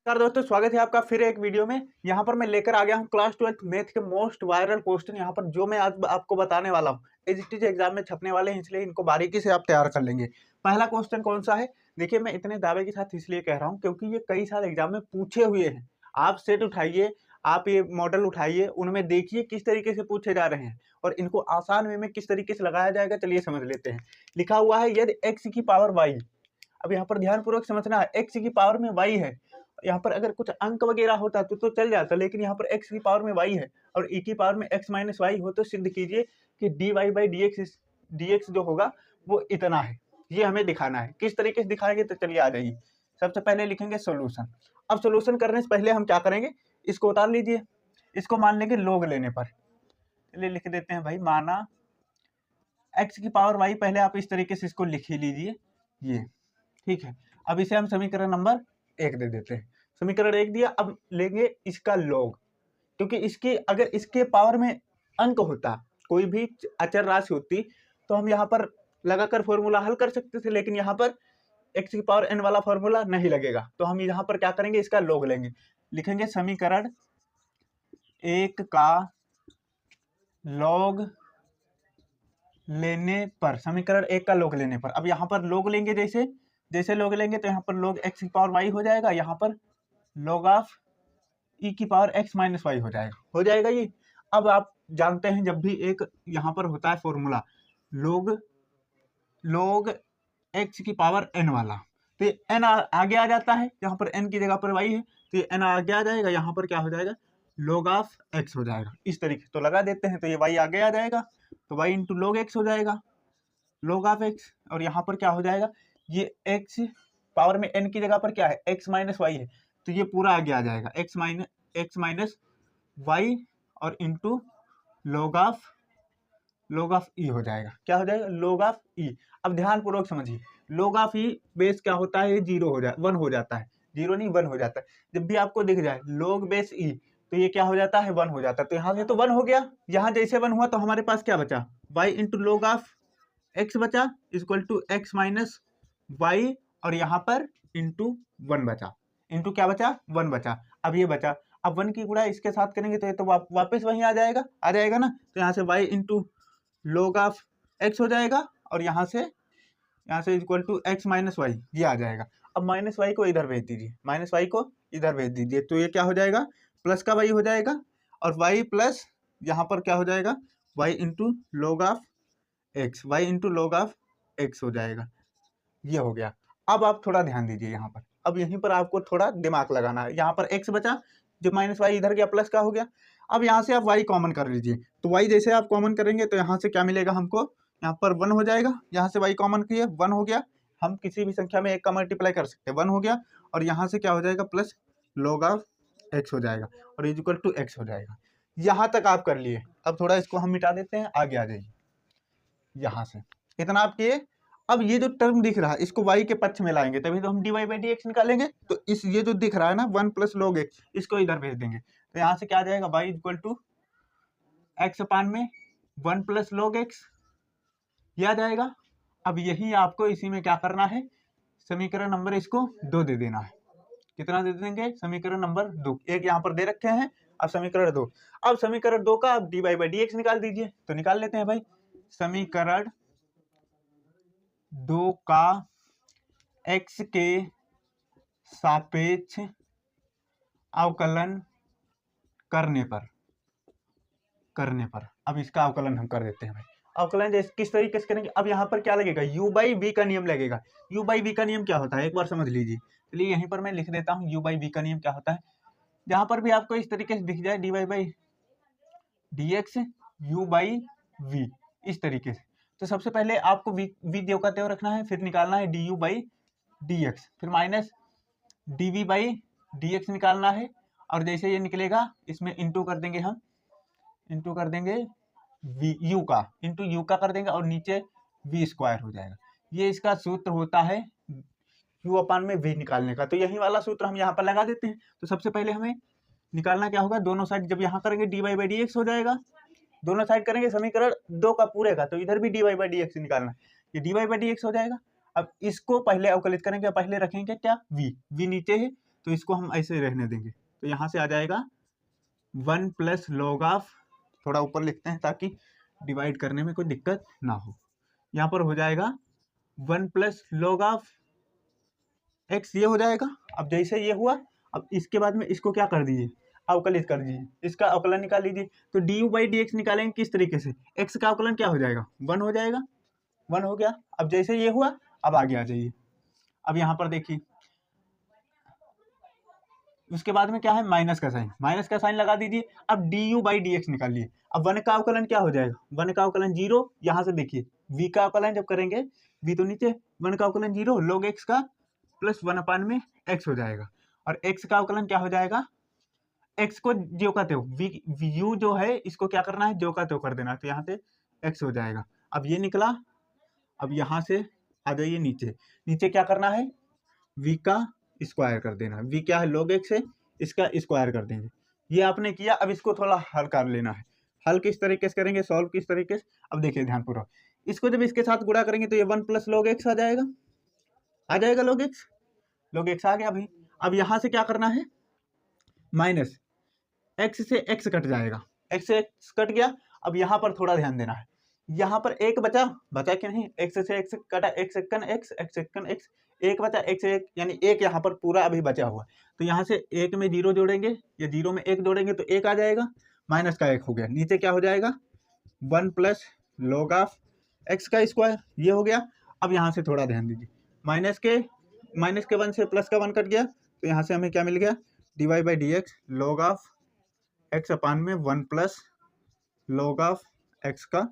नमस्कार दोस्तों, स्वागत है आपका फिर एक वीडियो में। यहाँ पर मैं लेकर आ गया हूँ क्लास 12th मैथ के मोस्ट वायरल क्वेश्चन। यहाँ पर जो मैं आज आपको बताने वाला हूँ एसटीज एग्जाम में छपने वाले हैं, इसलिए इनको बारीकी से आप तैयार कर लेंगे। पहला क्वेश्चन कौन सा है? देखिए, मैं इतने दावे के साथ इसलिए कह रहा हूँ क्योंकि ये कई साल एग्जाम में पूछे हुए हैं। आप सेट उठाइए, आप ये मॉडल उठाइए, उनमें देखिए किस तरीके से पूछे जा रहे हैं और इनको आसान वे में किस तरीके से लगाया जाएगा। चलिए समझ लेते हैं। लिखा हुआ है यदि एक्स की पावर वाई। अब यहाँ पर ध्यानपूर्वक समझना है, एक्स की पावर में वाई है। यहाँ पर अगर कुछ अंक वगैरह होता तो चल जाता, लेकिन यहाँ पर x की पावर में y है और e की पावर में x माइनस वाई हो, तो सिद्ध कीजिए कि dy बाई dx जो होगा वो इतना है। ये हमें दिखाना है। किस तरीके से दिखाएंगे तो चलिए आ जाइए। सबसे पहले लिखेंगे सोल्यूशन। अब सोल्यूशन करने से पहले हम क्या करेंगे, इसको उतार लीजिए। इसको मान लेंगे लोग लेने पर। चलिए लिख देते हैं भाई, माना x की पावर y। पहले आप इस तरीके से इसको लिख ही लीजिए, ये ठीक है। अब इसे हम समीकरण नंबर 1 दे देते हैं। समीकरण 1 दिया। अब लेंगे इसका लॉग, क्योंकि इसकी अगर इसके पावर में अंक होता, कोई भी अचर राशि होती, तो हम यहाँ पर लगाकर फॉर्मूला हल कर सकते थे, लेकिन यहाँ पर x की पावर n वाला फॉर्मूला नहीं लगेगा। तो हम यहाँ पर क्या करेंगे, इसका लॉग लेंगे। लिखेंगे समीकरण 1 का लॉग लेने पर, समीकरण 1 का लॉग लेने पर। अब यहाँ पर लॉग लेंगे, जैसे जैसे लॉग लेंगे तो यहाँ पर लॉग x की पावर y हो जाएगा, यहाँ पर लॉग ऑफ e की पावर x माइनस वाई हो जाएगा ये। अब आप जानते हैं जब भी एक यहाँ पर होता है फॉर्मूला log x की पावर n वाला, तो ये n आगे आ जाता है। यहाँ पर n की जगह पर y है तो ये n आगे आ जाएगा, यहाँ पर क्या हो जाएगा, log ऑफ x हो जाएगा। इस तरीके तो लगा देते हैं, तो ये y आगे आ जाएगा, तो y इंटू log x हो जाएगा, log ऑफ x। और यहाँ पर क्या हो जाएगा, ये x पावर में n की जगह पर क्या है, x माइनस वाई है, तो ये पूरा आगे आ जाएगा, x माइनस वाई और इंटू log ऑफ ई हो जाएगा। क्या हो जाएगा, log ऑफ ई। अब ध्यान पूर्वक समझिए, log ऑफ ई बेस क्या होता है, जीरो हो जाए, 1 हो जाता है। जीरो नहीं, 1 हो जाता है। जब भी आपको दिख जाए log बेस ई, तो ये क्या हो जाता है, 1 हो जाता है। तो यहाँ से तो 1 हो गया, यहाँ जैसे 1 हुआ तो हमारे पास क्या बचा, y into log of x बचा, equal to x minus y, और यहाँ पर इंटू 1 बचा। इंटू क्या बचा, 1 बचा। अब ये बचा, अब 1 की गुणा इसके साथ करेंगे तो ये तो वापस वहीं आ जाएगा ना। तो यहाँ से y into log of x हो जाएगा, और यहाँ से equal to x minus y, ये आ जाएगा। अब माइनस वाई को इधर भेज दीजिए, माइनस वाई को इधर भेज दीजिए, तो ये क्या हो जाएगा, प्लस का y हो जाएगा, और y प्लस यहाँ पर क्या हो जाएगा, y into log of x, y into log of x हो जाएगा। ये हो गया। अब आप थोड़ा ध्यान दीजिए यहाँ पर, अब यहीं पर आपको थोड़ा दिमाग लगाना है। यहाँ पर x बचा, जो माइनस वाई इधर गया, प्लस का हो गया। अब यहाँ से आप y कॉमन कर लीजिए, तो y जैसे आप कॉमन करेंगे तो यहाँ से क्या मिलेगा हमको, यहाँ पर 1 हो जाएगा। यहाँ से y कॉमन किए, 1 हो गया। हम किसी भी संख्या में 1 का मल्टीप्लाई कर सकते हैं, 1 हो गया। और यहाँ से क्या हो जाएगा, प्लस log ऑफ x हो जाएगा, और इक्वल टू x हो जाएगा। यहाँ तक आप कर लिए। अब थोड़ा इसको हम मिटा देते हैं, आगे आ जाइए। यहाँ से इतना आप किए। अब ये जो टर्म दिख रहा है, इसको y के पक्ष में लाएंगे, तभी तो हम dy बाई डी एक्स निकालेंगे। तो इस ये जो दिख रहा है ना, 1 प्लस log x, इसको इधर भेज देंगे। तो यहाँ से क्या आ जाएगा, y इक्वल टू एक्स अपान में 1 प्लस log x, ये आ जाएगा। अब यही आपको इसी में क्या करना है, समीकरण नंबर इसको 2 दे देना है। कितना दे देंगे, समीकरण नंबर 2। एक यहाँ पर दे रखे हैं, अब समीकरण 2। अब समीकरण 2 का dy बाई डी एक्स निकाल दीजिए, तो निकाल लेते हैं भाई। समीकरण 2 का x के सापेक्ष अवकलन करने पर अब इसका अवकलन हम कर देते हैं भाई। अवकलन जैसे किस तरीके से करेंगे, अब यहाँ पर क्या लगेगा, u बाई वी का नियम लगेगा। u बाई वी का नियम क्या होता है, एक बार समझ लीजिए। चलिए यहीं पर मैं लिख देता हूँ, u बाई वी का नियम क्या होता है। जहाँ पर भी आपको इस तरीके से दिख जाए, d Y by D x u by v, इस तरीके से, तो सबसे पहले आपको वी देव का तेव रखना है, फिर निकालना है D U by D X, फिर minus D V by D x निकालना है। और जैसे ये निकलेगा, इसमें इंटू कर देंगे हम, इंटू कर देंगे वी यू का, इंटू यू का कर देंगे, और नीचे वी स्क्वायर हो जाएगा। ये इसका सूत्र होता है यू अपान में वी निकालने का। तो यही वाला सूत्र हम यहाँ पर लगा देते हैं। तो सबसे पहले हमें निकालना क्या होगा, दोनों साइड जब यहाँ करेंगे d Y by D x हो जाएगा। दोनों साइड करेंगे समीकरण 2 का पूरे का, तो इधर भी d Y by D x निकालना है, ये d Y by D x हो जाएगा। अब इसको पहले अवकलित करेंगे, पहले रखेंगे क्या, वी नीचे है, तो इसको हम ऐसे रहने देंगे। तो यहाँ से आ जाएगा 1 प्लस लॉग ऑफ, थोड़ा ऊपर लिखते हैं ताकि डिवाइड करने में कोई दिक्कत ना हो। यहाँ पर हो जाएगा 1 प्लस लॉग ऑफ एक्स, ये हो जाएगा। अब जैसे ये हुआ, अब इसके बाद में इसको क्या कर दीजिए, अवकलित कर दीजिए, इसका अवकलन निकाल लीजिए। तो D U by D x निकालेंगे किस तरीके से, एक्स का अवकलन क्या हो जाएगा, 1 हो जाएगा, 1 हो गया। अब जैसे ये हुआ, अब आगे आ जाइए। अब यहाँ पर देखिए, उसके बाद में क्या है, माइनस का साइन लगा दीजिए। अब D U by D x निकालिए। अब 1 का अवकलन क्या हो जाएगा, 1 का अवकलन 0, यहाँ से देखिए v का अवकलन जब करेंगे, v तो नीचे, 1 का अवकलन 0 log x का प्लस 1 में x हो जाएगा। और x का अवकलन क्या हो जाएगा, x को ज्यो का त्यों, u जो है इसको क्या करना है, ज्यो का त्यों कर देना, तो यहाँ से x हो जाएगा। अब ये निकला। अब यहाँ से आ जाइए नीचे, नीचे क्या करना है, v का स्क्वायर कर देना। v क्या है, log x है, इसका स्क्वायर कर देंगे। ये आपने किया। अब इसको थोड़ा हल कर लेना है। हल किस तरीके से करेंगे, सॉल्व किस तरीके से, अब देखिए ध्यानपूर्वक। इसको जब इसके साथ गुणा करेंगे तो ये 1 प्लस log x आ जाएगा, log x आ गया भाई। अब यहाँ से क्या करना है, माइनस x से x कट जाएगा, x से x कट गया। अब यहाँ पर थोड़ा ध्यान देना है, यहाँ पर एक बचा कि नहीं, x से x कटा, x एकन x, एक बचा, x एक, यानी एक यहाँ पर पूरा अभी बचा हुआ। तो यहाँ से एक में 0 जोड़ेंगे, या 0 में 1 जोड़ेंगे तो 1 आ जाएगा, माइनस का 1 हो गया। नीचे क्या हो जाएगा, 1 प्लस log ऑफ x का स्क्वायर, ये हो गया। अब यहाँ से थोड़ा ध्यान दीजिए, माइनस के 1 से प्लस का 1 कट गया, तो यहाँ से हमें क्या मिल गया, d Y by D x log of x upon में 1 प्लस log ऑफ x का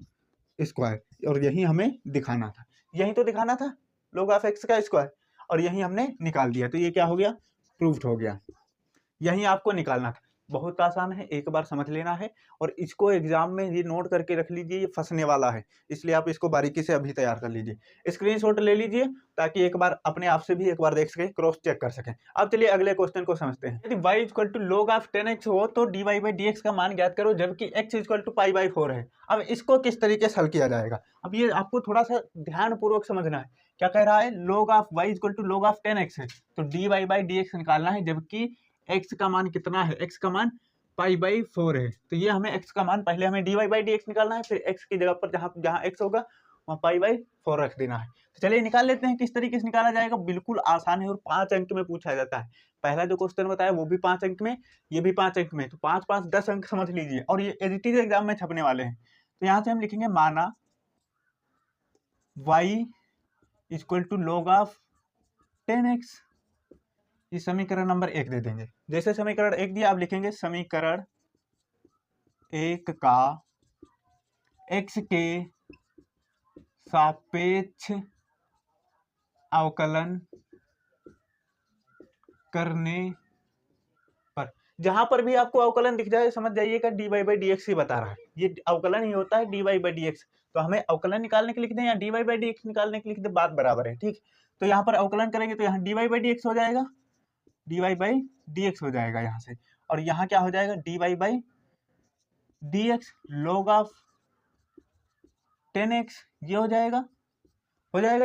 स्क्वायर। और यही हमें दिखाना था, यही तो दिखाना था, log ऑफ x का स्क्वायर, और यही हमने निकाल दिया। तो ये क्या हो गया, प्रूव्ड हो गया। यही आपको निकालना था, बहुत आसान है, एक बार समझ लेना है। और इसको एग्जाम में ये नोट करके रख लीजिए, ये फंसने वाला है, इसलिए आप इसको बारीकी से अभी तैयार कर लीजिए, स्क्रीनशॉट ले लीजिए, ताकि एक बार अपने आप से भी एक बार देख सके, क्रॉस चेक कर सकें। अब चलिए अगले क्वेश्चन को समझते हैं। यदि y equal to log of 10x हो तो dy बाई डी एक्स का मान ज्ञात करो, जबकि x equal to pi by 4 है। अब इसको किस तरीके से हल किया जाएगा, अब ये आपको थोड़ा सा ध्यानपूर्वक समझना है। क्या कह रहा है, log of y equal to log of 10x है, तो dy बाई डी एक्स निकालना है, जबकि x का मान कितना है, x का मान पाई बाई 4 है। तो ये हमें x का मान, पहले हमें dy बाई डी एक्स निकालना है, फिर x की जगह पर जहाँ x होगा वहाँ पाई बाई 4 रख देना है। तो चलिए निकाल लेते हैं, किस तरीके से निकाला जाएगा। बिल्कुल आसान है और 5 अंक में पूछा जाता है। पहला जो क्वेश्चन बताया वो भी 5 अंक में, ये भी 5 अंक में, तो 5 5 10 अंक समझ लीजिए, और ये एडिटिव एग्जाम में छपने वाले हैं। तो यहाँ से हम लिखेंगे, माना y equal to log of 10x, ये समीकरण नंबर 1 दे देंगे। जैसे समीकरण 1 दिया, आप लिखेंगे समीकरण 1 का x के सापेक्ष अवकलन करने पर, जहां पर भी आपको अवकलन दिख जाए समझ जाइएगा D Y by D X ही बता रहा है, ये अवकलन ही होता है D Y by D X. तो हमें अवकलन निकालने के लिए लिख दें या D Y by D X निकालने के लिए लिख दें, बात बराबर है, ठीक। तो यहाँ पर अवकलन करेंगे तो यहाँ d Y by D x हो जाएगा, d Y by D x हो जाएगा यहाँ से, और यहाँ क्या हो जाएगा, d Y by D x log of 10x, ये हो जाएगा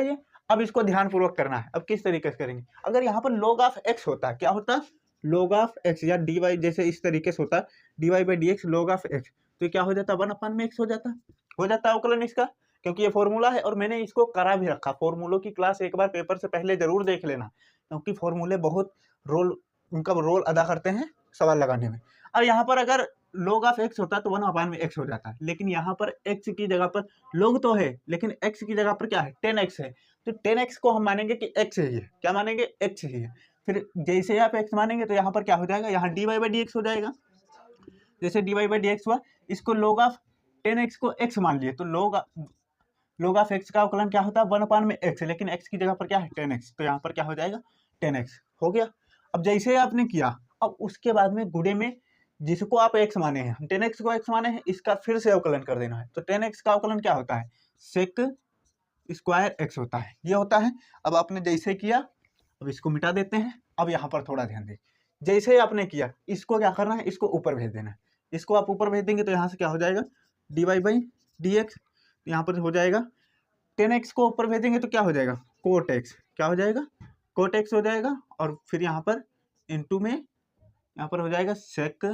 ये। अब इसको ध्यानपूर्वक करना है। अब किस तरीके से करेंगे, अगर यहाँ पर log ऑफ x होता है, क्या होता, log ऑफ x, या dy जैसे इस तरीके से होता, dy by D x log of x, तो क्या हो जाता, 1/x हो जाता अवकलन इसका, क्योंकि ये फॉर्मूला है। और मैंने इसको करा भी रखा, फॉर्मूलों की क्लास एक बार पेपर से पहले जरूर देख लेना, क्योंकि फॉर्मूले बहुत उनका रोल अदा करते हैं सवाल लगाने में। और यहाँ पर अगर log ऑफ x होता तो 1/x हो जाता है, लेकिन यहाँ पर x की जगह पर log तो है, लेकिन x की जगह पर क्या है, 10x है। तो 10x को हम मानेंगे कि x ही है, क्या मानेंगे, x ही है। फिर जैसे आप x मानेंगे तो यहाँ पर क्या हो जाएगा, यहाँ dy बाई डी एक्स हो जाएगा। जैसे dy बाई डी एक्स हुआ, इसको log ऑफ 10x को x मान लिए, तो log ऑफ x का अवकलन क्या होता है, 1/x, लेकिन x की जगह पर क्या है, 10x, तो यहाँ पर क्या हो जाएगा, 10x हो गया। अब जैसे आपने किया, अब उसके बाद में गुणे में जिसको आप x माने हैं, 10x को x माने हैं, इसका फिर से अवकलन कर देना है। तो 10x का अवकलन क्या होता है, सेक स्क्वायर x होता है, ये होता है। अब आपने जैसे किया, अब इसको मिटा देते हैं। अब यहाँ पर थोड़ा ध्यान दें, जैसे आपने किया, इसको क्या करना है, इसको ऊपर भेज देना है। इसको आप ऊपर भेज देंगे तो यहाँ से क्या हो जाएगा, d Y by D x, यहाँ पर हो जाएगा 10x को ऊपर भेजेंगे तो क्या हो जाएगा, कोट एक्स, क्या हो जाएगा, कोट एक्स हो जाएगा। और फिर यहाँ पर इंटू में यहाँ पर हो जाएगा सेक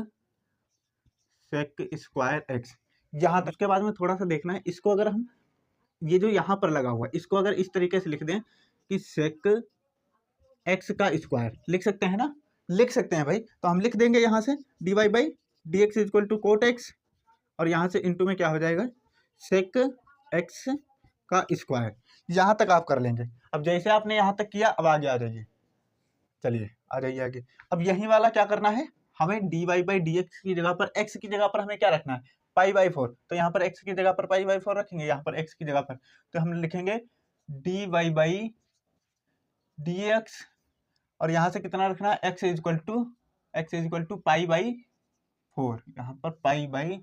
स्क्वायर एक्स। यहाँ तक उसके बाद में थोड़ा सा देखना है इसको, अगर हम ये जो यहाँ पर लगा हुआ है इसको अगर इस तरीके से लिख दें कि सेक एक्स का स्क्वायर, लिख सकते हैं ना, लिख सकते हैं भाई। तो हम लिख देंगे यहाँ से d Y by D x equal to cot x, और यहाँ से इंटू में क्या हो जाएगा सेक एक्स का स्क्वायर। यहाँ तक आप कर लेंगे। अब जैसे आपने यहाँ तक किया, अब आगे आ जाइए, चलिए आ जाइए आगे। अब यही वाला क्या करना है, हमें d Y by D x की जगह पर एक्स की जगह पर हमें क्या रखना है, पाई बाई 4। तो यहाँ पर एक्स की जगह पर पाई बाई 4 रखेंगे, यहाँ पर एक्स की जगह पर तो हम लिखेंगे d Y by D x, और यहाँ से कितना रखना है x is equal to pi by 4, यहाँ पर पाई बाई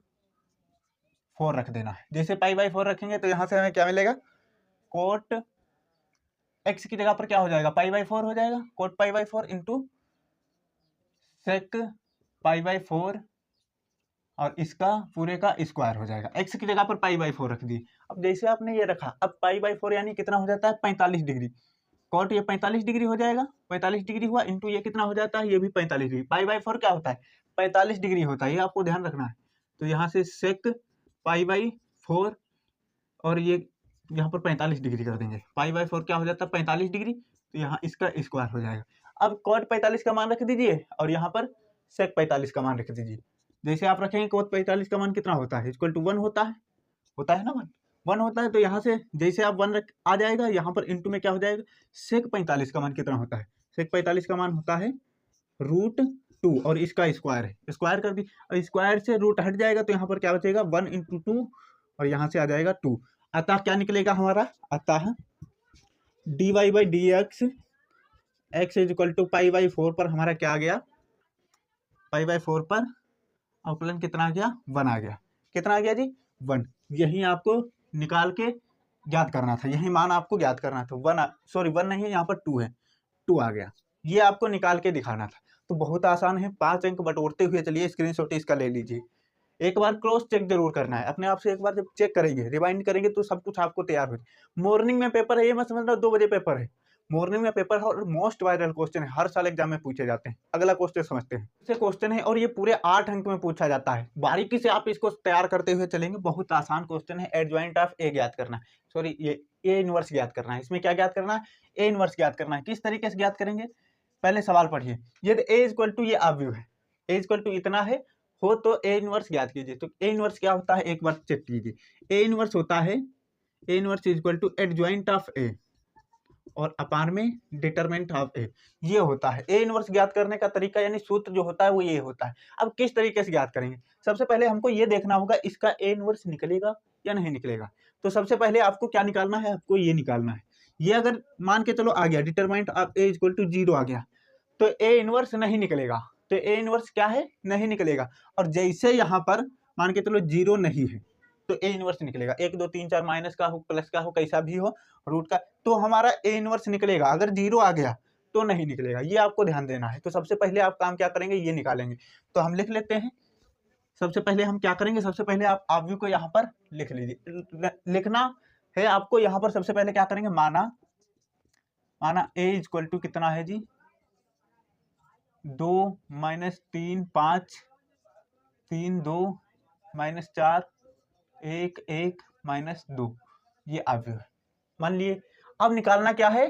4 रख देना है। जैसे पाई बाई 4 रखेंगे तो यहाँ से हमें क्या मिलेगा, कोट एक्स की जगह पर क्या हो जाएगा, पाई बाई 4 हो जाएगा, cot pi by 4 into sec pi by 4, और इसका पूरे का स्क्वायर हो जाएगा। एक्स की जगह पर पाई बाई 4 रख दी। अब जैसे आपने ये रखा, अब पाई बाई 4 यानी कितना हो जाता है 45 डिग्री, कॉट ये 45 डिग्री हो जाएगा, 45 डिग्री हुआ इंटू ये कितना हो जाता है, ये भी 45 डिग्री। पाई बाई 4 क्या होता है 45 डिग्री होता है, ये आपको ध्यान रखना है। तो यहाँ से सेक पाई बाई 4, और ये यहाँ पर 45 डिग्री कर देंगे, पाई बाई 4 क्या हो जाता है 45 डिग्री, तो यहाँ इसका स्क्वायर हो जाएगा। अब कॉट 45 का मान रख दीजिए, और यहाँ पर सेक 45 का मान रख दीजिए। जैसे आप रखेंगे कोट 45 का मान कितना होता है, इक्वल टू 1 होता है ना, 1 होता है। तो यहाँ से जैसे आप 1 आ जाएगा, यहाँ पर इंटू में क्या हो जाएगा, सेक 45 का मान कितना होता है, सेक 45 का मान होता है √2, और इसका स्क्वायर है, स्क्वायर कर दी, और स्क्वायर से रूट हट जाएगा तो यहाँ पर क्या बचेगा 1 इंटू 2, और यहाँ से आ जाएगा 2। अतः क्या निकलेगा हमारा, अतः d Y by D x x is equal to pi by 4 पर हमारा क्या आ गया, पाई बाई 4 पर अवकलन कितना आ गया 1 आ गया। कितना आ गया जी 1। यही आपको निकाल के ज्ञात करना था, यही मान आपको ज्ञात करना था। 1 नहीं है, यहाँ पर 2 है, 2 आ गया, ये आपको निकाल के दिखाना था। तो बहुत आसान है, 5 अंक बटोरते हुए चलिए स्क्रीनशॉट इसका ले लीजिए। एक बार क्रॉस चेक जरूर करना है अपने आप से, एक बार जब चेक करेंगे रिवाइंड करेंगे तो सब कुछ आपको तैयार हो जाए। मॉर्निंग में पेपर है, ये मत समझना 2 बजे पेपर है, मॉर्निंग में पेपर है, और मोस्ट वायरल क्वेश्चन है, हर साल एग्जाम में पूछे जाते हैं। अगला क्वेश्चन समझते हैं, ये क्वेश्चन है और ये पूरे 8 अंक में पूछा जाता है। बारीकी से आप इसको तैयार करते हुए चलेंगे, बहुत आसान क्वेश्चन है। एडजॉइंट ऑफ ए ज्ञात करना है, सॉरी ये ए इनवर्स ज्ञात करना है। इसमें क्या ज्ञात करना है, ए इनवर्स ज्ञात करना है। किस तरीके से ज्ञात करेंगे, पहले सवाल पढ़िए। यदि ए इक्वल टू, ये ऑब्वियस है, ए इक्वल टू इतना है हो तो ए इनवर्स ज्ञात कीजिए। तो ए इनवर्स क्या होता है, एक बार चेक कीजिए। ए इनवर्स होता है, A inverse is equal to adjoint of A और अपान में डिटरमिनेंट ऑफ ए, ये होता है। ए इनवर्स ज्ञात करने का तरीका यानी सूत्र जो होता है वो ये होता है। अब किस तरीके से ज्ञात करेंगे, सबसे पहले हमको ये देखना होगा इसका ए इनवर्स निकलेगा या नहीं निकलेगा। तो सबसे पहले आपको क्या निकालना है, आपको ये निकालना है। ये अगर मान के चलो आ गया determinant of A equal to 0 आ गया, तो ए इनवर्स नहीं निकलेगा। तो ए इनवर्स क्या है, नहीं निकलेगा। और जैसे यहाँ पर मान के चलो 0 नहीं है तो ए इनवर्स निकलेगा। 1 2 3 4 माइनस का हो प्लस का हो कैसा भी हो रूट का, तो हमारा ए इनवर्स निकलेगा। अगर 0 आ गया तो नहीं निकलेगा, ये आपको ध्यान देना है। तो सबसे पहले आप काम क्या करेंगे, ये निकालेंगे। तो हम लिख लेते हैं, सबसे पहले हम क्या करेंगे, सबसे पहले आप भी को यहाँ पर लिख लीजिए। लिखना है आपको यहाँ पर, सबसे पहले क्या करेंगे, माना ए इक्वल टू कितना है जी 2 माइनस 3 5 3 2 माइनस 4 1 1 माइनस 2, ये ऑब्वियस है मान लिए। अब निकालना क्या है,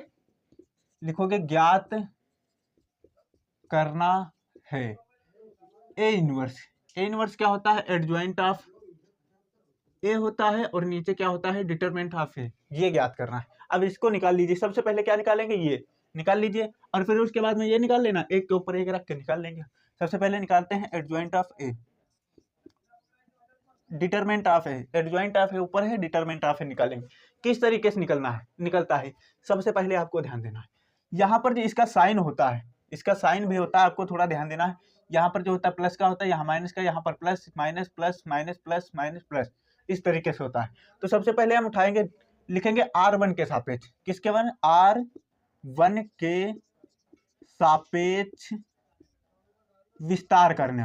लिखोगे ज्ञात करना है ए इनवर्स। ए इनवर्स क्या होता है, एडजॉइंट ऑफ ए होता है, और नीचे क्या होता है डिटरमिनेंट ऑफ ए, ये ज्ञात करना है। अब इसको निकाल लीजिए, सबसे पहले क्या निकालेंगे, ये निकाल लीजिए, और फिर उसके बाद में ये निकाल लेना, एक के ऊपर एक रख के निकाल लेंगे। सबसे पहले निकालते हैं adjoint of A, determinant of A, adjoint of A ऊपर है, डिटरमिनेंट ऑफ ए निकालेंगे। किस तरीके से निकलता है, सबसे पहले आपको ध्यान देना है। यहाँ पर जो इसका साइन होता है, इसका साइन भी होता है, आपको थोड़ा ध्यान देना है। यहाँ पर जो होता है प्लस का होता है, यहाँ माइनस का, यहाँ पर plus minus plus minus plus minus plus, इस तरीके से होता है। तो सबसे पहले हम उठाएंगे, लिखेंगे R1 के सापेक्ष, किसके वन, R1 के सापेक्ष विस्तार करने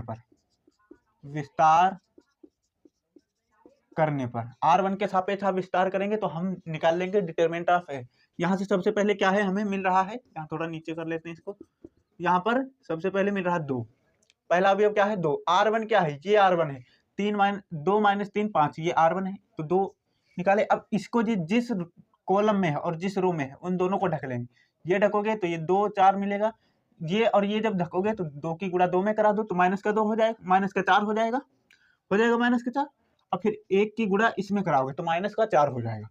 पर, R1 के सापेक्ष आप विस्तार करेंगे तो हम निकाल लेंगे डिटरमिनेंट ऑफ ए। यहाँ से सबसे पहले क्या है हमें मिल रहा है, यहाँ थोड़ा नीचे कर लेते हैं इसको, यहाँ पर सबसे पहले मिल रहा 2, पहला अवयव क्या है 2, R1 क्या है, ये R1 है, 2 माइनस 3 5, ये R1 है, तो 2 निकाले। अब इसको जिस कॉलम में है और जिस रो में है उन दोनों को ढक लेंगे, ये ढकोगे तो ये 2 4 मिलेगा, ये और ये जब ढकोगे तो 2 की गुणा 2 में करा दो तो माइनस का 2 हो जाएगा, माइनस का 4 हो जाएगा माइनस का 4। अब फिर 1 की गुणा इसमें कराओगे तो माइनस का 4 हो जाएगा,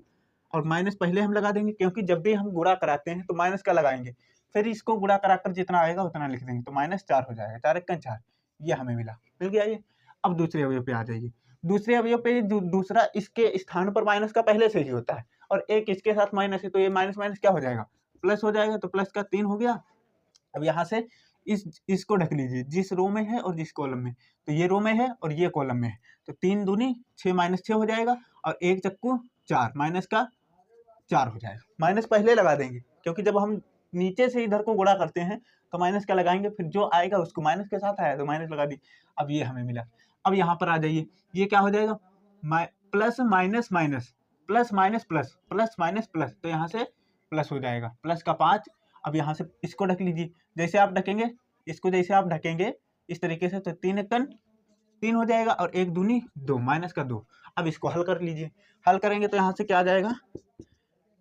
और माइनस पहले हम लगा देंगे क्योंकि जब भी हम गुणा कराते हैं तो माइनस का लगाएंगे, फिर इसको गुणा कराकर जितना आएगा उतना लिख देंगे, तो माइनस 4 हो जाएगा, 4 1 4, ये हमें मिल गया ये। अब दूसरे अवयव पे आ जाइए, दूसरे अवयव पे दूसरा इसके स्थान पर माइनस का पहले से ही होता है और एक इसके साथ माइनस है, तो ये माइनस माइनस क्या हो जाएगा, प्लस हो जाएगा, तो प्लस का 3 हो गया। अब यहाँ से इसको ढक लीजिए जिस रो में है और जिस कॉलम में, तो ये रो में है और ये कॉलम में है, तो 3 दूनी 6 माइनस 6 हो जाएगा, और 1 चक्कू 4, माइनस का 4 हो जाएगा। माइनस पहले लगा देंगे क्योंकि जब हम नीचे से इधर को गुणा करते हैं तो माइनस का लगाएंगे, फिर जो आएगा उसको माइनस के साथ आया तो माइनस लगा दी। अब ये हमें मिला। अब यहाँ पर आ जाइए, ये क्या हो जाएगा, plus minus minus, plus minus plus, plus minus plus, तो यहाँ से प्लस हो जाएगा, प्लस का 5। अब यहाँ से इसको ढक लीजिए, जैसे आप ढकेंगे इसको, जैसे आप ढकेंगे इस तरीके से, तो 3 एकन 3 हो जाएगा, और 1 दूनी 2, माइनस का 2। अब इसको हल कर लीजिए, हल करेंगे तो यहाँ से क्या आ जाएगा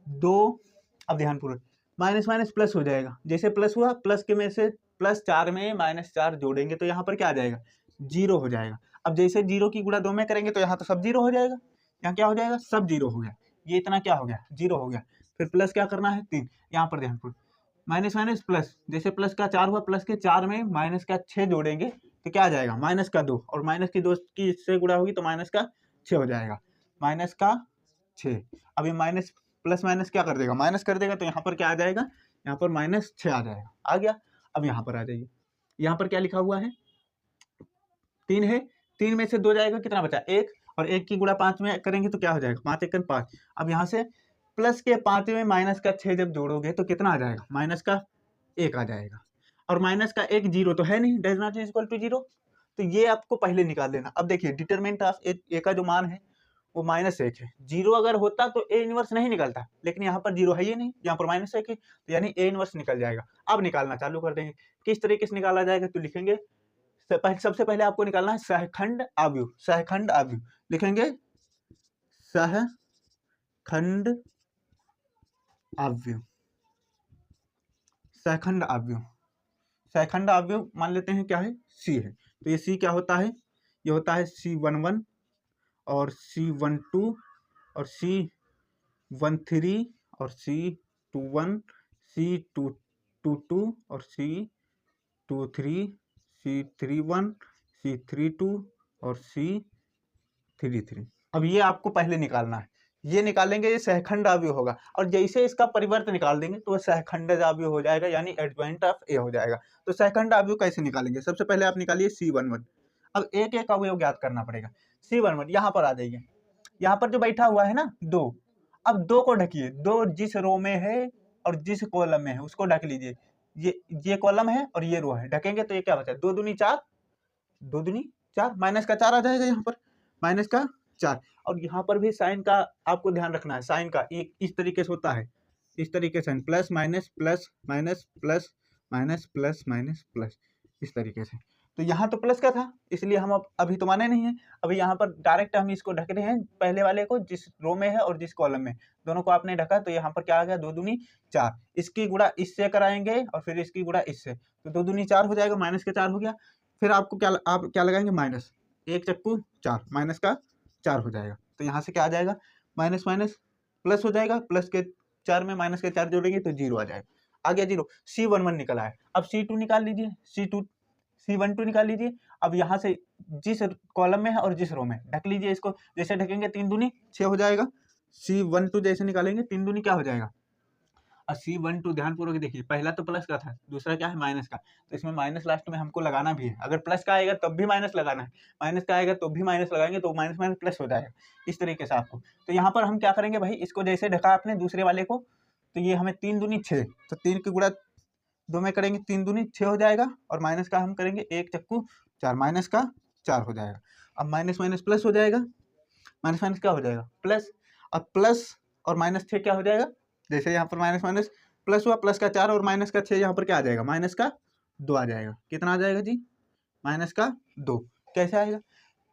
2। अब ध्यानपूर्वक, माइनस माइनस प्लस हो जाएगा, जैसे प्लस हुआ प्लस के में से प्लस 4 में माइनस 4 जोड़ेंगे तो यहाँ पर क्या आ जाएगा 0 हो जाएगा। अब जैसे 0 की गुणा 2 में करेंगे तो यहाँ तो सब 0 हो जाएगा, यहाँ क्या हो जाएगा सब 0 हो गया, ये इतना क्या हो गया 0 हो गया। फिर प्लस क्या करना है 3, यहाँ पर ध्यानपूर्वक माइनस माइनस प्लस, जैसे प्लस का 4 हुआ, प्लस के 4 में माइनस का 6 जोड़ेंगे तो क्या आ जाएगा माइनस का 2, और माइनस की 2 की इससे गुणा होगी तो माइनस का 6 हो जाएगा, माइनस का 6। अब ये माइनस प्लस माइनस क्या कर देगा माइनस कर देगा, तो यहाँ पर क्या आ जाएगा, यहाँ पर माइनस 6 आ जाएगा, आ गया। अब यहाँ पर आ जाइए, यहाँ पर क्या लिखा हुआ है 3 है, 3 में से 2 जाएगा, कितना बचा 1, और 1 की गुणा 5 में करेंगे तो क्या हो जाएगा 5 एकन 5। अब यहाँ से प्लस के 5 में माइनस का 6 जब जोड़ोगे तो कितना आ जाएगा माइनस का 1 आ जाएगा, और माइनस का 1 0 तो है नहीं, does not is equal to 0, तो ये आपको पहले निकाल लेना। अब देखिए डिटरमिनेंट ऑफ ए का जो मान है वो -1 है, 0 अगर होता तो ए इनवर्स नहीं निकलता, लेकिन यहाँ पर 0 है ही नहीं, यहाँ पर -1 है, तो यानी ए इनवर्स निकल जाएगा। अब निकालना चालू कर देंगे, किस तरीके से निकाला जाएगा, तो लिखेंगे सबसे पहले आपको निकालना है सहखंड आव्यूह, सहखंड आव्यूह लिखेंगे, सहखंड आव्यूह, सहखंड आव्यूह, सहखंड आव्यूह मान लेते हैं क्या है सी है, तो ये सी क्या होता है, ये होता है C11 और C12 और C13 और C21, C22 और C23, C31, C32 और C33। अब ये आपको पहले निकालना है, ये निकालेंगे ये सहखंड आव्यूह होगा, और जैसे इसका परिवर्त निकाल देंगे तो सहखंड आव्यूह हो जाएगा, यानी एडजॉइंट ऑफ ए हो जाएगा। तो सहखंड आव्यूह कैसे निकालेंगे, सबसे पहले आप निकालिए C11। अब एक एक अवयव ज्ञात करना पड़ेगा। C11 यहाँ पर आ जाइए, यहाँ पर जो बैठा हुआ है ना 2, अब 2 को ढकिए, 2 जिस रो में है और जिस कॉलम में है उसको ढक लीजिए, ये कॉलम है और ये रो है, ढकेंगे तो ये क्या बचा 2 दूनी 4, 2 दूनी 4, माइनस का 4 आ जाएगा, यहाँ पर माइनस का 4। और यहाँ पर भी साइन का आपको ध्यान रखना है, साइन का एक इस तरीके से होता है, इस तरीके से plus minus plus minus plus minus plus minus plus, इस तरीके से। तो यहाँ तो प्लस का था इसलिए हम अब अभी तो माने नहीं है, अभी यहाँ पर डायरेक्ट हम इसको ढक रहे हैं, पहले वाले को जिस रो में है और जिस कॉलम में, दोनों को आपने ढका, तो यहाँ पर क्या आ गया 2 दूनी 4, इसकी गुणा इससे कराएंगे और फिर इसकी गुणा इससे, तो 2 दूनी 4 हो जाएगा, माइनस के 4 हो गया। फिर आपको आप क्या लगाएंगे माइनस, 1 चक्कू 4, माइनस का 4 हो जाएगा, तो यहाँ से क्या आ जाएगा माइनस माइनस प्लस हो जाएगा, प्लस के 4 में माइनस के 4 जोड़ेंगे तो 0 आ जाएगा, आ गया 0। C11 निकला है, अब C2 निकाल लीजिए, C12 निकाल लीजिए। अब यहाँ से जिस कॉलम में है और जिस रो में ढक लीजिए इसको, जैसे ढकेंगे 3 दूनी 6 हो जाएगा, C12 जैसे निकालेंगे 3 दूनी क्या हो जाएगा, और C12 ध्यानपूर्वक देखिए, पहला तो प्लस का था, दूसरा क्या है माइनस का, तो इसमें माइनस लास्ट में हमको लगाना भी है, अगर प्लस का आएगा तब भी माइनस लगाना है, माइनस का आएगा तो भी माइनस लगाएंगे, तो माइनस माइनस प्लस हो जाएगा, इस तरीके से आपको। तो यहाँ पर हम क्या करेंगे भाई, इसको जैसे ढका आपने दूसरे वाले को, तो ये हमें 3 दूनी 6, तो 3 की गुणा 2 में करेंगे 3 दूनी 6 हो जाएगा, और माइनस का हम करेंगे 1 चक्कू 4, माइनस का 4 हो जाएगा। अब माइनस माइनस प्लस हो जाएगा, माइनस माइनस क्या हो जाएगा प्लस, अब प्लस और माइनस 6 क्या हो जाएगा, जैसे यहाँ पर माइनस माइनस प्लस हुआ, प्लस का 4 और माइनस का 6, यहाँ पर क्या आ जाएगा माइनस का 2 आ जाएगा। कितना आ जाएगा जी? -2। कैसे आएगा?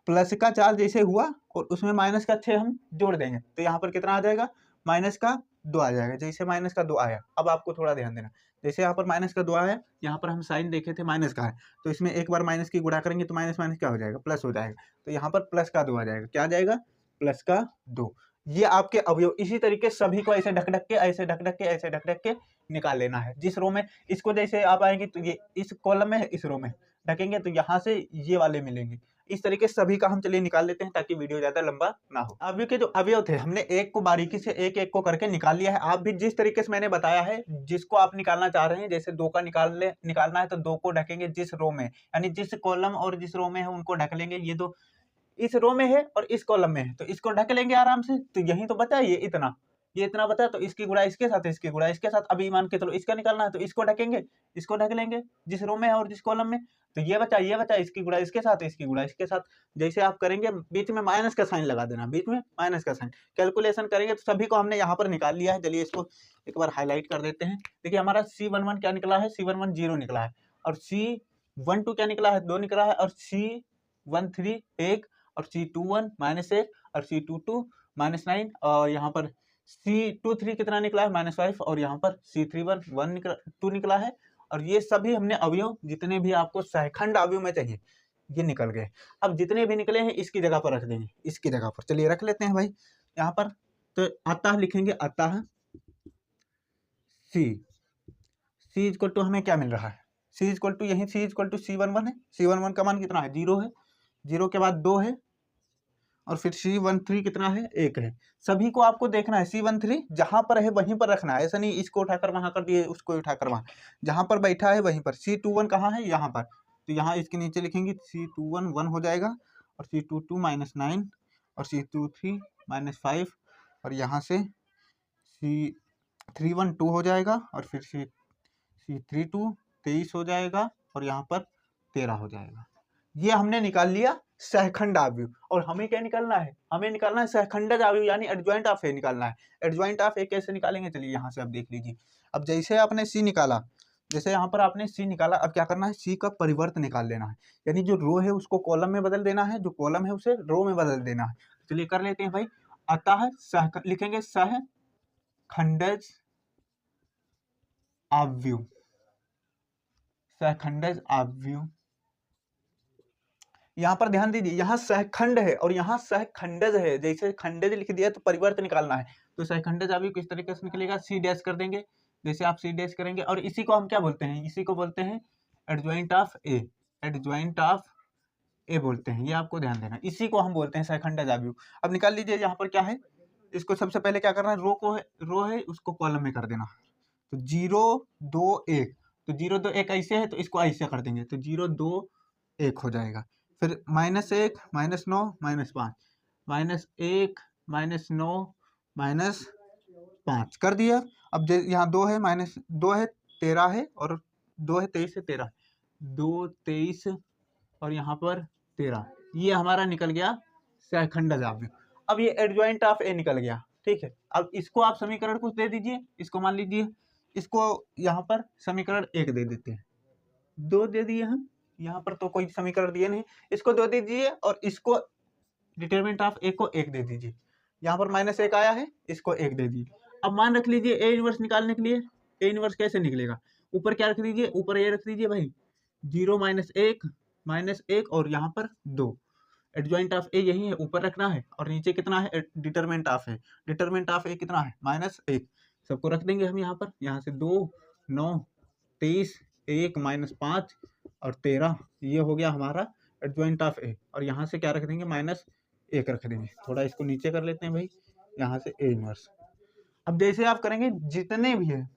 प्लस का 4 जैसे हुआ और उसमें माइनस का 6 हम जोड़ देंगे तो यहाँ पर कितना आ जाएगा? -2 आ जाएगा। जैसे -2 आया, अब आपको थोड़ा ध्यान देना, जैसे यहाँ पर -2 आया, यहाँ पर हम साइन देखे थे माइनस का है, तो इसमें एक बार माइनस की गुणा करेंगे तो माइनस माइनस क्या हो जाएगा? प्लस हो जाएगा। तो यहाँ पर +2 आ जाएगा। क्या आ जाएगा? +2। ये आपके अवयव इसी तरीके सभी को ऐसे ढक ढक के ऐसे ढक ढक के ऐसे ढक ढक के निकाल लेना है। जिस रो में इसको जैसे आप आएंगे तो ये इस कॉलम में है, इस रो में ढकेंगे तो यहाँ से ये वाले मिलेंगे। इस तरीके सभी का हम चलिए निकाल लेते हैं ताकि वीडियो ज्यादा लंबा ना हो। अवयव के जो अवयव थे हमने एक को बारीकी से एक एक को करके निकाल लिया है। आप भी जिस तरीके से मैंने बताया है, जिसको आप निकालना चाह रहे हैं, जैसे 2 का निकालना है तो 2 को ढकेंगे जिस रो में, यानी जिस कॉलम और जिस रो में है उनको ढक लेंगे। ये 2 इस रो में है और इस कॉलम में है तो इसको ढक लेंगे आराम से। तो यही तो बचा ये इतना, ये इतना बचा तो इसकी गुणा इसके साथ, इसकी गुणा इसके साथ। अभी मान के चलो इसका निकालना है तो इसको ढकेंगे, इसको ढक लेंगे जिस रो में है और जिस कॉलम में। तो ये बचा इसकी गुणा इसके साथ, इसकी गुणा इसके साथ। जैसे आप करेंगे बीच में माइनस का साइन लगा देना, बीच में माइनस का साइन। कैलकुलेशन करेंगे तो सभी को हमने यहाँ पर निकाल लिया है। चलिए इसको एक बार हाईलाइट कर देते हैं। देखिए हमारा C11 क्या निकला है? C11 0 निकला है और C12 क्या निकला है? 2 निकला है और C13 1 और C21 -1 और C22 -9 और यहाँ पर C23 कितना निकला है? -5 और यहाँ पर C31 2 निकला है। और ये सभी हमने अवयव जितने भी आपको सहखंड अवयव में चाहिए ये निकल गए। अब जितने भी निकले हैं इसकी जगह पर रख देंगे, इसकी जगह पर चलिए रख लेते हैं भाई यहाँ पर। तो अतः लिखेंगे, अतः C इक्वल टू हमें क्या मिल रहा है? C इक्वल टू यही C इक्वल टू C11 है। C11 का मान कितना है? 0 है। 0 के बाद 2 है और फिर C13 कितना है? 1 है। सभी को आपको देखना है, C13 जहां पर है वहीं पर रखना है। ऐसा नहीं इसको उठाकर वहां कर दिए, उसको उठाकर वहां, जहां पर बैठा है वहीं पर। C21 कहाँ है? यहाँ पर। तो यहाँ इसके नीचे लिखेंगे C21 1 हो जाएगा और C22 -9 और C23 -5 और यहाँ से C31 2 हो जाएगा और फिर C32 23 हो जाएगा और यहाँ पर 13 हो जाएगा। ये हमने निकाल लिया सहखंड अवयव। और हमें क्या निकालना है? हमें निकालना है सहखंडज अवयव, यानी एडजॉइंट ऑफ ए निकालना है। एडजॉइंट ऑफ ए कैसे निकालेंगे? चलिए यहाँ से आप देख लीजिए। अब जैसे आपने सी निकाला, जैसे यहाँ पर आपने सी निकाला, अब क्या करना है? सी का परिवर्त निकाल लेना है, यानी जो रो है उसको कॉलम में बदल देना है, जो कॉलम है उसे रो में बदल देना है। चलिए कर लेते हैं भाई। अतः लिखेंगे सहखंडज अवयव, सहखंडज अवयव। यहाँ पर ध्यान दीजिए, यहाँ सहखंड है और यहाँ सहखंडज है। जैसे खंडज लिख दिया तो परिवर्त निकालना है, तो सहखंडज अभी किस तरीके से निकलेगा? सी डैश कर देंगे। जैसे आप सी डैश करेंगे और इसी को हम क्या बोलते हैं? इसी को बोलते हैं adjoint of A, adjoint of A बोलते हैं। ये आपको ध्यान देना, इसी को हम बोलते हैं सहखंडज अवयव। अब निकाल लीजिए यहाँ पर क्या है? इसको सबसे पहले क्या करना है? रो है उसको कॉलम में कर देना। तो 0 2 1, तो 0 2 1 ऐसे है तो इसको ऐसे कर देंगे तो 0 2 1 हो जाएगा। फिर -1 -9 -5 -1 -9 -5 कर दिया। अब यहाँ 2 है, -2 है 13 है और 2 है 23 है 13, 2 23 और यहाँ पर 13। ये हमारा निकल गया सहखंडज अवयव। अब ये एडजॉइंट ऑफ ए निकल गया, ठीक है। अब इसको आप समीकरण कुछ दे दीजिए। इसको मान लीजिए, इसको यहाँ पर समीकरण 1 दे देते हैं, 2 दे दिए हम, यहाँ पर तो कोई समीकरण दिए नहीं, इसको 2 दे दीजिए और इसको डिटरमिनेंट ऑफ ए को 1 दे दीजिए। यहाँ पर -1 आया है, इसको 1 दे दीजिए। अब मान रख लीजिए ए इनवर्स निकालने के लिए, ए इनवर्स कैसे निकलेगा? ऊपर क्या रख दीजिए? ऊपर ए रख दीजिए भाई, 0 -1 और यहाँ पर 2। एडजॉइंट ऑफ ए यही है, ऊपर रखना है और नीचे कितना है? Determinant of A. Determinant of A कितना है? -1। सबको रख देंगे हम यहाँ पर। यहाँ से 2 9 23 1 -5 और 13, ये हो गया हमारा एडजॉइंट ऑफ ए। और यहाँ से क्या रख देंगे? -1 रख देंगे। थोड़ा इसको नीचे कर लेते हैं भाई, यहाँ से ए इनवर्स। अब जैसे आप करेंगे जितने भी है,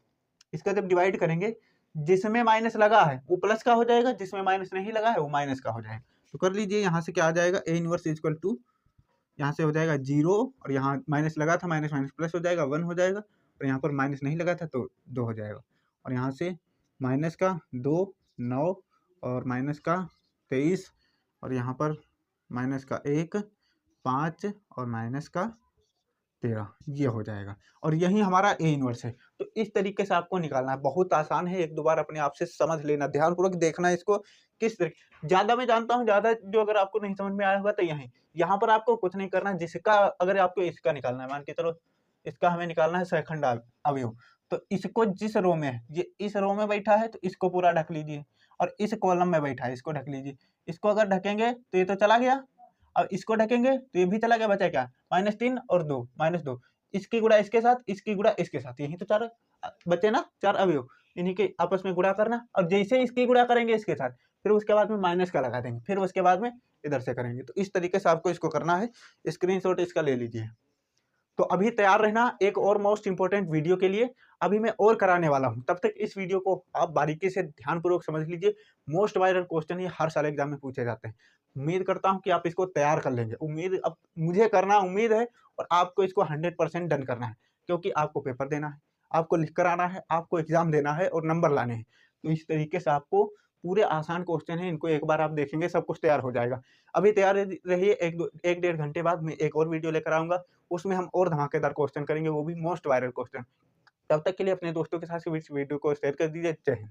इसका जब डिवाइड करेंगे, जिसमें माइनस लगा है वो प्लस का हो जाएगा, जिसमें माइनस नहीं लगा है वो माइनस का हो जाएगा। तो कर लीजिए, यहाँ से क्या आ जाएगा? ए इनवर्स इक्वल टू, यहाँ से हो जाएगा 0 और यहाँ माइनस लगा था, माइनस माइनस प्लस हो जाएगा, 1 हो जाएगा। और यहाँ पर माइनस नहीं लगा था तो 2 हो जाएगा। और यहाँ से माइनस का 2 9 और माइनस का 23 और यहाँ पर माइनस का 1 5 और माइनस का 13 ये हो जाएगा और यही हमारा ए इनवर्स है। तो इस तरीके से आपको निकालना है, बहुत आसान है, एक दो बार अपने आप से समझ लेना, ध्यानपूर्वक देखना इसको किस तरीके। ज़्यादा मैं जानता हूँ, ज़्यादा जो अगर आपको नहीं समझ में आया होगा तो यहाँ पर आपको कुछ नहीं करना, जिसका अगर आपको इसका निकालना है, मान के चलो इसका हमें निकालना है सहखंड अवयव, तो इसको जिस रो में है, ये इस रो में बैठा है तो इसको पूरा ढक लीजिए, और इस कॉलम में बैठा है इसको ढक लीजिए। इसको अगर ढकेंगे तो ये तो चला गया, अब इसको ढकेंगे तो ये भी चला गया, बचा क्या -3 और 2 -2, इसकी गुणा इसके साथ, इसकी गुणा इसके साथ, यही तो चार बचे ना, 4 अवयव, इन्हीं के आपस में गुणा करना। और जैसे इसकी गुणा करेंगे इसके साथ, फिर उसके बाद में माइनस का लगा देंगे, फिर उसके बाद में इधर से करेंगे। तो इस तरीके से आपको इसको करना है, स्क्रीनशॉट इसका ले लीजिए। तो अभी तैयार रहना एक और मोस्ट इंपॉर्टेंट वीडियो के लिए, अभी मैं और कराने वाला हूं, तब तक इस वीडियो को आप बारीकी से ध्यानपूर्वक समझ लीजिए। मोस्ट वायरल क्वेश्चन ये हर साल एग्जाम में पूछे जाते हैं। उम्मीद करता हूं कि आप इसको तैयार कर लेंगे, उम्मीद अब मुझे करना उम्मीद है, और आपको इसको 100% डन करना है, क्योंकि आपको पेपर देना है, आपको लिख कर आना है, आपको एग्जाम देना है और नंबर लाने हैं। तो इस तरीके से आपको पूरे आसान क्वेश्चन है, इनको एक बार आप देखेंगे सब कुछ तैयार हो जाएगा। अभी तैयार रहिए, एक डेढ़ घंटे बाद मैं एक और वीडियो लेकर आऊंगा, उसमें हम और धमाकेदार क्वेश्चन करेंगे, वो भी मोस्ट वायरल क्वेश्चन। तब तक के लिए अपने दोस्तों के साथ इस वीडियो को शेयर कर दीजिए। जय हिंद।